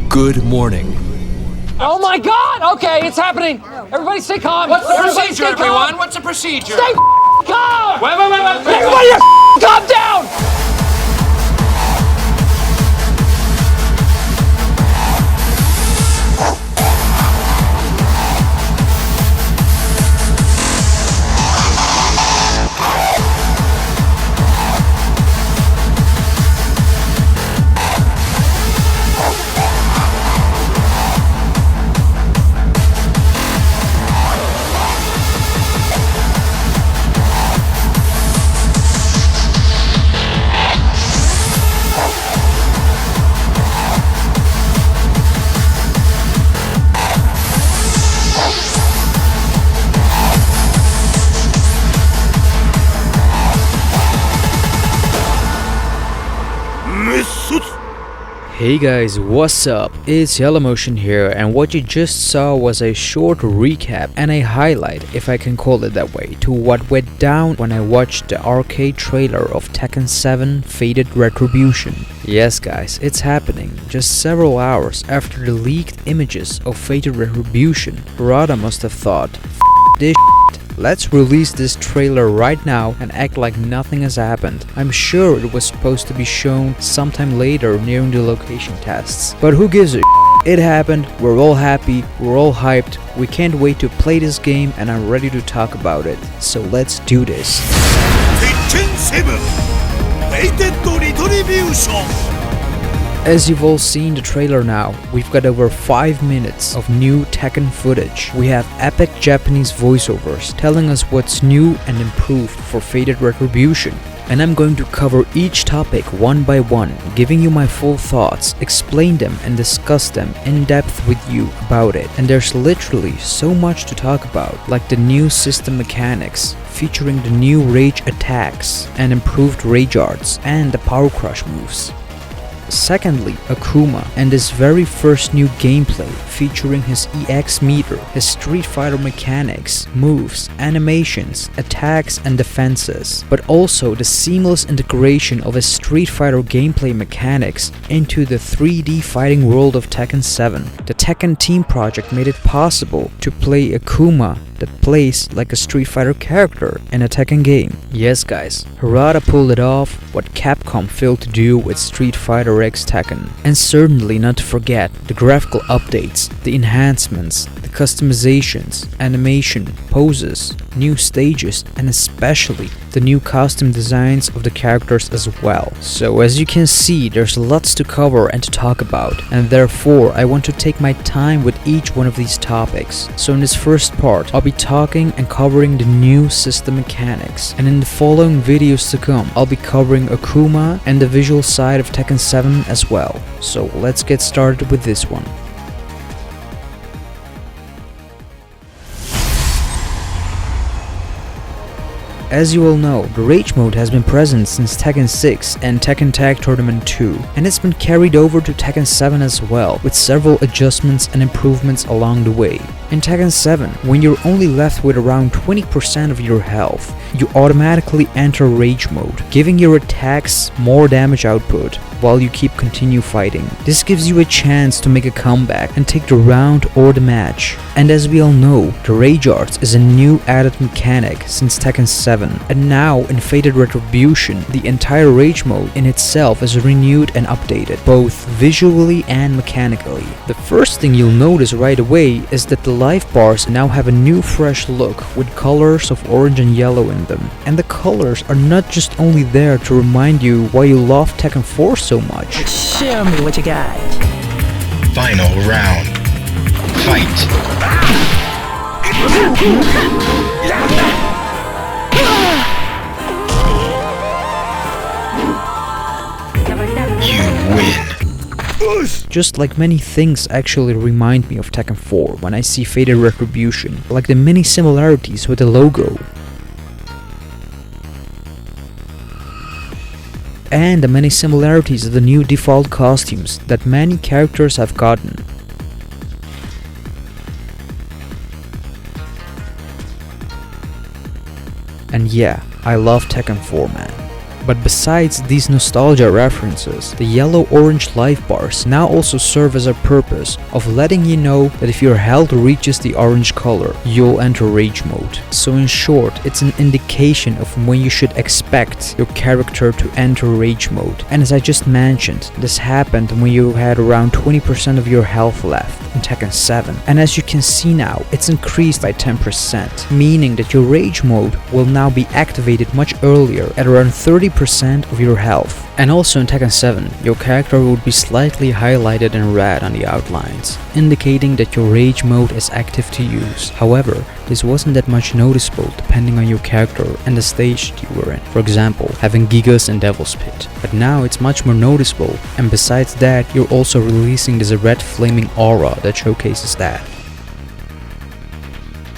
Good morning. Oh my God! Okay, it's happening. Everybody stay calm. What's the Everybody procedure, stay calm. everyone? What's the procedure? Stay calm! Wait. Everybody just calm down! Hey guys, what's up? It's YellowMotion here, and what you just saw was a short recap and a highlight, if I can call it that way, to what went down when I watched the arcade trailer of Tekken 7 Fated Retribution. Yes guys, it's happening. Just several hours after the leaked images of Fated Retribution, Harada must have thought, "F this shit. Let's release this trailer right now and act like nothing has happened." I'm sure it was supposed to be shown sometime later nearing the location tests. But who gives a shit? It happened, we're all happy, we're all hyped, we can't wait to play this game, and I'm ready to talk about it. So let's do this. Tekken 7 Fated Retribution. As you've all seen the trailer now, we've got over 5 minutes of new Tekken footage. We have epic Japanese voiceovers telling us what's new and improved for Fated Retribution. And I'm going to cover each topic one by one, giving you my full thoughts, explain them and discuss them in depth with you about it. And there's literally so much to talk about, like the new system mechanics, featuring the new rage attacks and improved rage arts and the power crush moves. Secondly, Akuma and his very first new gameplay featuring his EX meter, his Street Fighter mechanics, moves, animations, attacks and defenses, but also the seamless integration of his Street Fighter gameplay mechanics into the 3D fighting world of Tekken 7. The Tekken team project made it possible to play Akuma that plays like a Street Fighter character in a Tekken game. Yes guys, Harada pulled it off, what Capcom failed to do with Street Fighter X Tekken. And certainly not to forget the graphical updates, the enhancements, the customizations, animation, poses, new stages, and especially the new costume designs of the characters as well. So as you can see, there's lots to cover and to talk about, and therefore I want to take my time with each one of these topics. So in this first part, I'll be talking and covering the new system mechanics, and in the following videos to come, I'll be covering Akuma and the visual side of Tekken 7 as well. So let's get started with this one. As you all know, the Rage mode has been present since Tekken 6 and Tekken Tag Tournament 2, and it's been carried over to Tekken 7 as well, with several adjustments and improvements along the way. In Tekken 7, when you're only left with around 20% of your health, you automatically enter Rage mode, giving your attacks more damage output while you continue fighting. This gives you a chance to make a comeback and take the round or the match. And as we all know, the Rage Arts is a new added mechanic since Tekken 7, and now in Fated Retribution, the entire Rage mode in itself is renewed and updated, both visually and mechanically. The first thing you'll notice right away is that the life bars now have a new fresh look with colors of orange and yellow in them. And the colors are not just only there to remind you why you love Tekken 4 so much. Show me what you got. Final round. Fight. You win. Just like many things actually remind me of Tekken 4 when I see Fated Retribution, like the many similarities with the logo, and the many similarities of the new default costumes that many characters have gotten. And yeah, I love Tekken 4, man. But besides these nostalgia references, the yellow-orange life bars now also serve as a purpose of letting you know that if your health reaches the orange color, you'll enter rage mode. So in short, it's an indication of when you should expect your character to enter rage mode. And as I just mentioned, this happened when you had around 20% of your health left in Tekken 7. And as you can see now, it's increased by 10%, meaning that your rage mode will now be activated much earlier at around 30% of your health. And also in Tekken 7, your character would be slightly highlighted in red on the outlines, indicating that your rage mode is active to use. However, this wasn't that much noticeable depending on your character and the stage that you were in. For example, having Gigas in Devil's Pit. But now it's much more noticeable, and besides that, you're also releasing this red flaming aura that showcases that.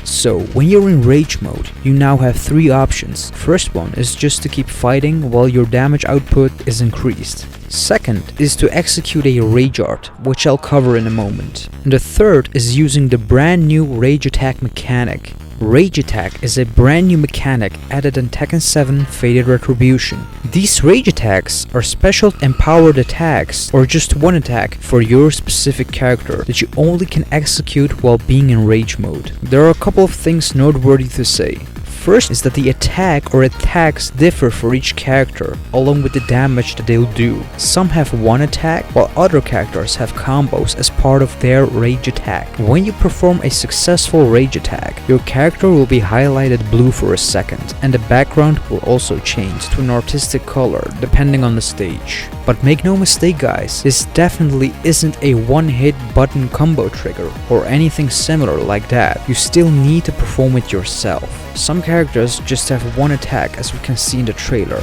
So, when you're in rage mode, you now have three options. First one is just to keep fighting while your damage output is increased. Second is to execute a rage art, which I'll cover in a moment. And the third is using the brand new rage attack mechanic. Rage Attack is a brand new mechanic added in Tekken 7 Fated Retribution. These rage attacks are special empowered attacks or just one attack for your specific character that you only can execute while being in rage mode. There are a couple of things noteworthy to say. First is that the attack or attacks differ for each character, along with the damage that they'll do. Some have one attack, while other characters have combos as part of their rage attack. When you perform a successful rage attack, your character will be highlighted blue for a second, and the background will also change to an artistic color depending on the stage. But make no mistake guys, this definitely isn't a one-hit button combo trigger or anything similar like that. You still need to perform it yourself. Some characters just have one attack, as we can see in the trailer.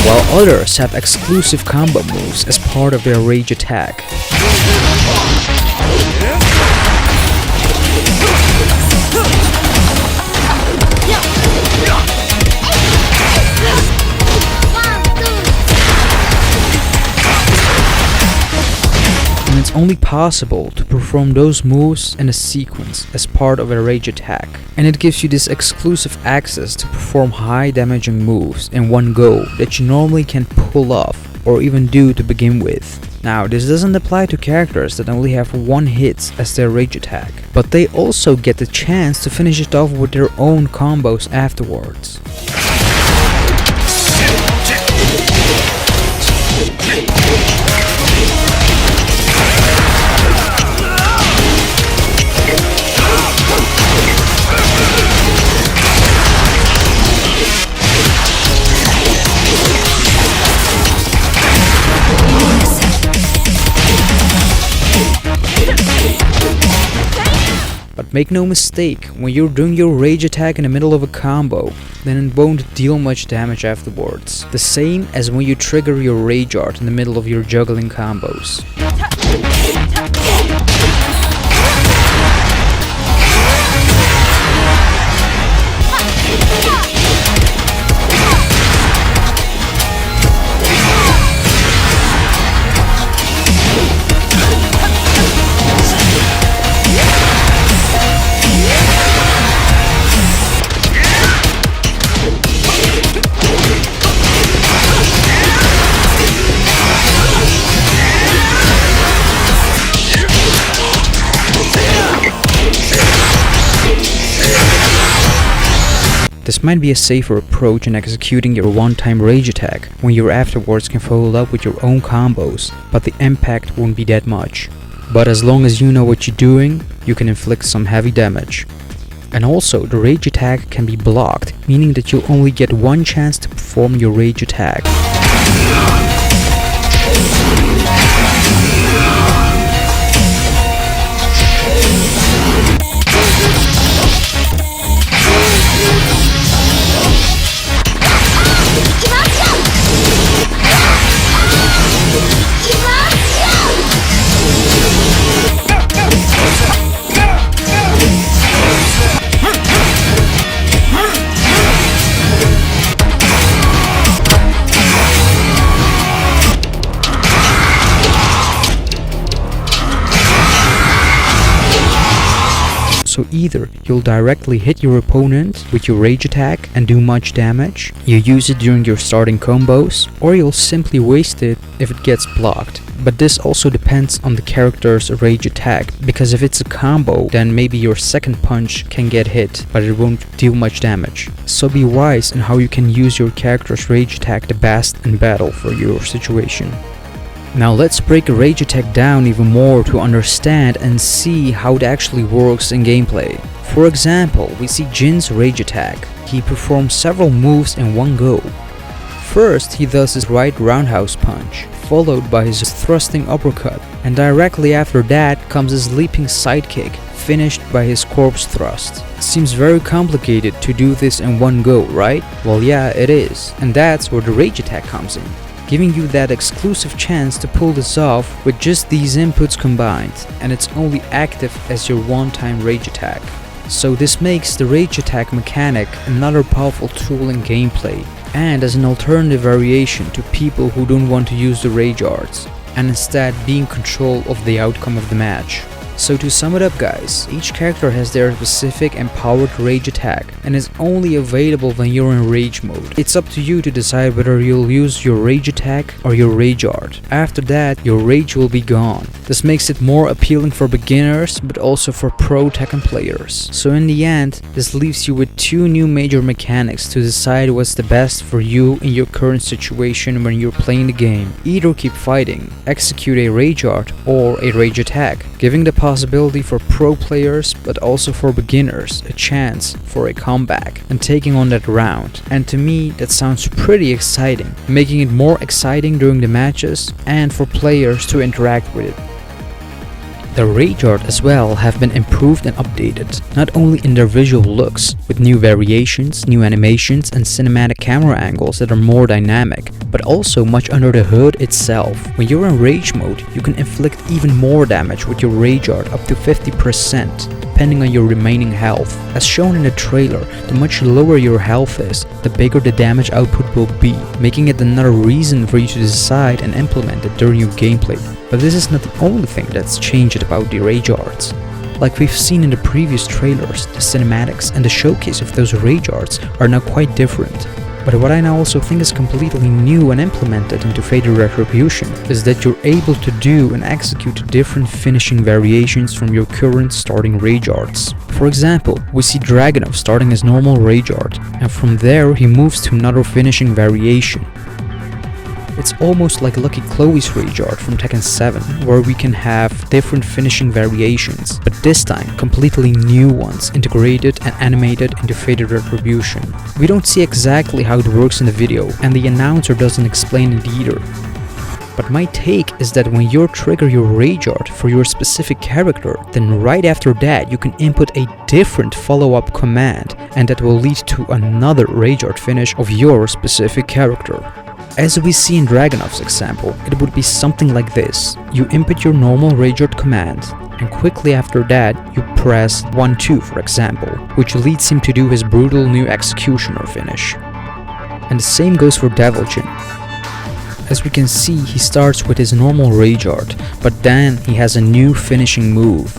While others have exclusive combo moves as part of their rage attack. And it's only possible to perform those moves in a sequence as part of a rage attack. And it gives you this exclusive access to perform high damaging moves in one go that you normally can't pull off or even do to begin with. Now, this doesn't apply to characters that only have one hit as their rage attack, but they also get the chance to finish it off with their own combos afterwards. But make no mistake, when you're doing your rage attack in the middle of a combo, then it won't deal much damage afterwards. The same as when you trigger your rage art in the middle of your juggling combos. This might be a safer approach in executing your one-time rage attack, when you afterwards can follow it up with your own combos, but the impact won't be that much. But as long as you know what you're doing, you can inflict some heavy damage. And also, the rage attack can be blocked, meaning that you'll only get one chance to perform your rage attack. So either you'll directly hit your opponent with your rage attack and do much damage, you use it during your starting combos, or you'll simply waste it if it gets blocked. But this also depends on the character's rage attack, because if it's a combo, then maybe your second punch can get hit, but it won't deal much damage. So be wise in how you can use your character's rage attack the best in battle for your situation. Now let's break a rage attack down even more to understand and see how it actually works in gameplay. For example, we see Jin's rage attack. He performs several moves in one go. First, he does his right roundhouse punch, followed by his thrusting uppercut, and directly after that comes his leaping sidekick, finished by his corpse thrust. Seems very complicated to do this in one go, right? Well, yeah, it is, and that's where the rage attack comes in, giving you that exclusive chance to pull this off with just these inputs combined, and it's only active as your one-time rage attack. So this makes the rage attack mechanic another powerful tool in gameplay, and as an alternative variation to people who don't want to use the rage arts, and instead be in control of the outcome of the match. So to sum it up guys, each character has their specific empowered rage attack and is only available when you're in rage mode. It's up to you to decide whether you'll use your rage attack or your rage art. After that, your rage will be gone. This makes it more appealing for beginners but also for pro Tekken players. So in the end, this leaves you with two new major mechanics to decide what's the best for you in your current situation when you're playing the game. Either keep fighting, execute a rage art or a rage attack, giving the possibility for pro players but also for beginners a chance for a comeback and taking on that round. And to me that sounds pretty exciting, making it more exciting during the matches and for players to interact with it. The rage art as well have been improved and updated, not only in their visual looks, with new variations, new animations and cinematic camera angles that are more dynamic, but also much under the hood itself. When you're in rage mode, you can inflict even more damage with your rage art, up to 50%, depending on your remaining health. As shown in the trailer, the much lower your health is, the bigger the damage output will be, making it another reason for you to decide and implement it during your gameplay. But this is not the only thing that's changed about the rage arts. Like we've seen in the previous trailers, the cinematics and the showcase of those rage arts are now quite different. But what I now also think is completely new and implemented into Fated Retribution is that you're able to do and execute different finishing variations from your current starting rage arts. For example, we see Dragunov starting his normal rage art, and from there he moves to another finishing variation. It's almost like Lucky Chloe's rage art from Tekken 7, where we can have different finishing variations, but this time completely new ones integrated and animated into Fated Retribution. We don't see exactly how it works in the video, and the announcer doesn't explain it either. But my take is that when you trigger your rage art for your specific character, then right after that you can input a different follow-up command, and that will lead to another rage art finish of your specific character. As we see in Dragunov's example, it would be something like this. You input your normal rage art command, and quickly after that you press 1-2 for example, which leads him to do his brutal new executioner finish. And the same goes for Deviljin. As we can see, he starts with his normal rage art, but then he has a new finishing move.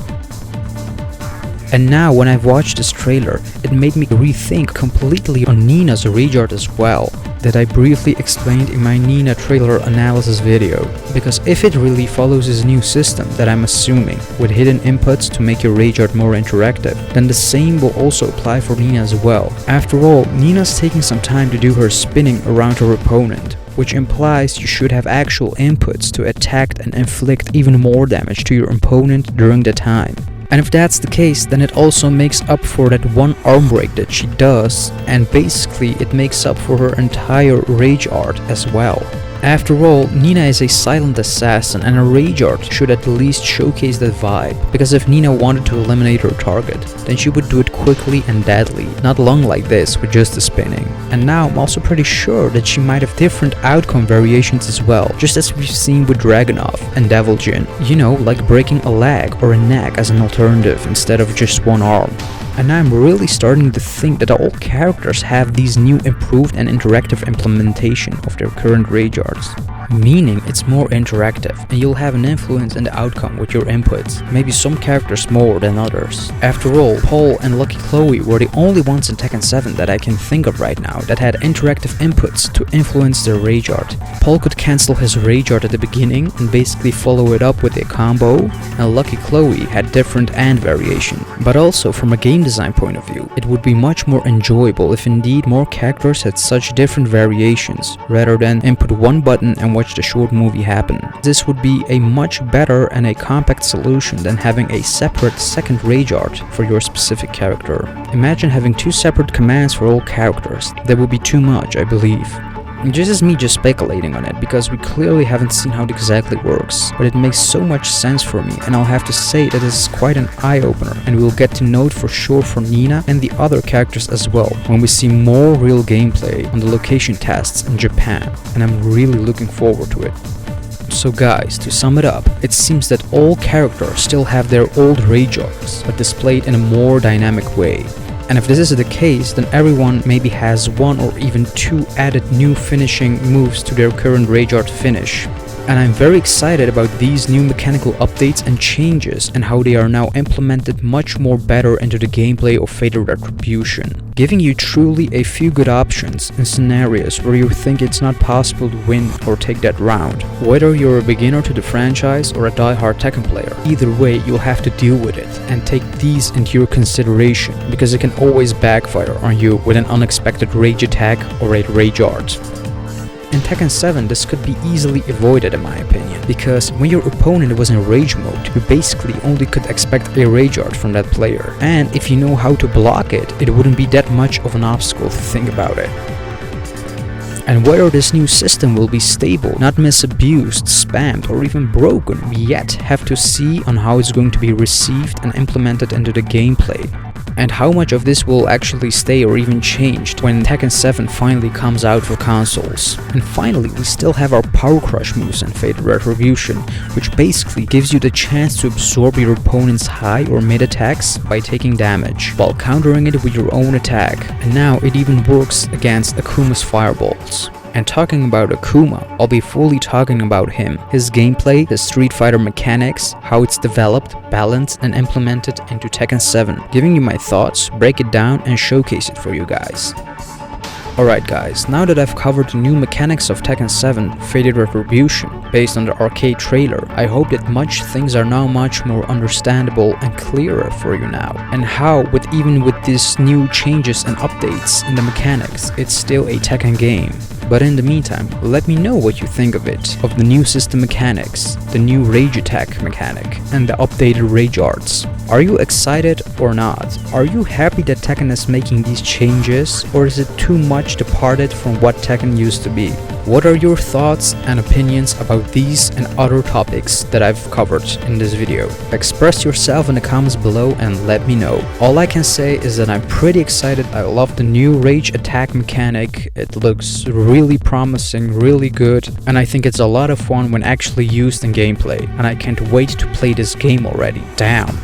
And now when I've watched this trailer, it made me rethink completely on Nina's rage art as well, that I briefly explained in my Nina trailer analysis video. Because if it really follows his new system that I'm assuming, with hidden inputs to make your rage art more interactive, then the same will also apply for Nina as well. After all, Nina's taking some time to do her spinning around her opponent, which implies you should have actual inputs to attack and inflict even more damage to your opponent during the time. And if that's the case, then it also makes up for that one arm break that she does, and basically it makes up for her entire rage art as well. After all, Nina is a silent assassin and a rage art should at least showcase that vibe, because if Nina wanted to eliminate her target, then she would do it quickly and deadly, not long like this with just the spinning. And now I'm also pretty sure that she might have different outcome variations as well, just as we've seen with Dragunov and Deviljin, you know, like breaking a leg or a neck as an alternative instead of just one arm. And I'm really starting to think that all characters have these new improved and interactive implementation of their current rage arts. meaning it's more interactive and you'll have an influence in the outcome with your inputs, maybe some characters more than others. After all, Paul and Lucky Chloe were the only ones in Tekken 7 that I can think of right now that had interactive inputs to influence their rage art. Paul could cancel his rage art at the beginning and basically follow it up with a combo, and Lucky Chloe had different and variation. But also from a game design point of view, it would be much more enjoyable if indeed more characters had such different variations, rather than input one button and watch the short movie happen. This would be a much better and a compact solution than having a separate second rage art for your specific character. Imagine having two separate commands for all characters. That would be too much, I believe. This is me just speculating on it, because we clearly haven't seen how it exactly works, but it makes so much sense for me, and I'll have to say that this is quite an eye-opener, and we'll get to know it for sure for Nina and the other characters as well, when we see more real gameplay on the location tests in Japan, and I'm really looking forward to it. So guys, to sum it up, it seems that all characters still have their old rage arts, but displayed in a more dynamic way. And if this is the case, then everyone maybe has one or even two added new finishing moves to their current rage art finish. And I'm very excited about these new mechanical updates and changes and how they are now implemented much more better into the gameplay of Fated Retribution, giving you truly a few good options in scenarios where you think it's not possible to win or take that round. Whether you're a beginner to the franchise or a die-hard Tekken player, either way you'll have to deal with it and take these into your consideration, because it can always backfire on you with an unexpected rage attack or a rage art. In Tekken 7 this could be easily avoided in my opinion, because when your opponent was in rage mode, you basically only could expect a rage art from that player, and if you know how to block it, it wouldn't be that much of an obstacle to think about it. And whether this new system will be stable, not misabused, spammed or even broken, we yet have to see on how it's going to be received and implemented into the gameplay. And how much of this will actually stay or even change when Tekken 7 finally comes out for consoles. And finally, we still have our Power Crush moves in Fated Retribution, which basically gives you the chance to absorb your opponent's high or mid attacks by taking damage, while countering it with your own attack. And now it even works against Akuma's fireballs. And talking about Akuma, I'll be fully talking about him, his gameplay, his Street Fighter mechanics, how it's developed, balanced and implemented into Tekken 7, giving you my thoughts, break it down and showcase it for you guys. Alright guys, now that I've covered the new mechanics of Tekken 7 Fated Retribution based on the arcade trailer, I hope that things are now much more understandable and clearer for you now, and how even with these new changes and updates in the mechanics, it's still a Tekken game. But in the meantime, let me know what you think of it, of the new system mechanics, the new rage attack mechanic, and the updated rage arts. Are you excited or not? Are you happy that Tekken is making these changes, or is it too much departed from what Tekken used to be? What are your thoughts and opinions about these and other topics that I've covered in this video? Express yourself in the comments below and let me know. All I can say is that I'm pretty excited. I love the new rage attack mechanic. It looks really promising, really good, and I think it's a lot of fun when actually used in gameplay, and I can't wait to play this game already. Damn.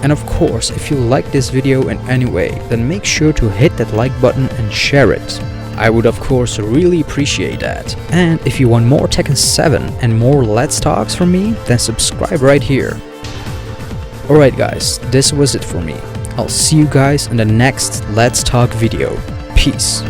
And of course, if you like this video in any way, then make sure to hit that like button and share it. I would of course really appreciate that. And if you want more Tekken 7 and more Let's Talks from me, then subscribe right here. Alright guys, this was it for me. I'll see you guys in the next Let's Talk video. Peace.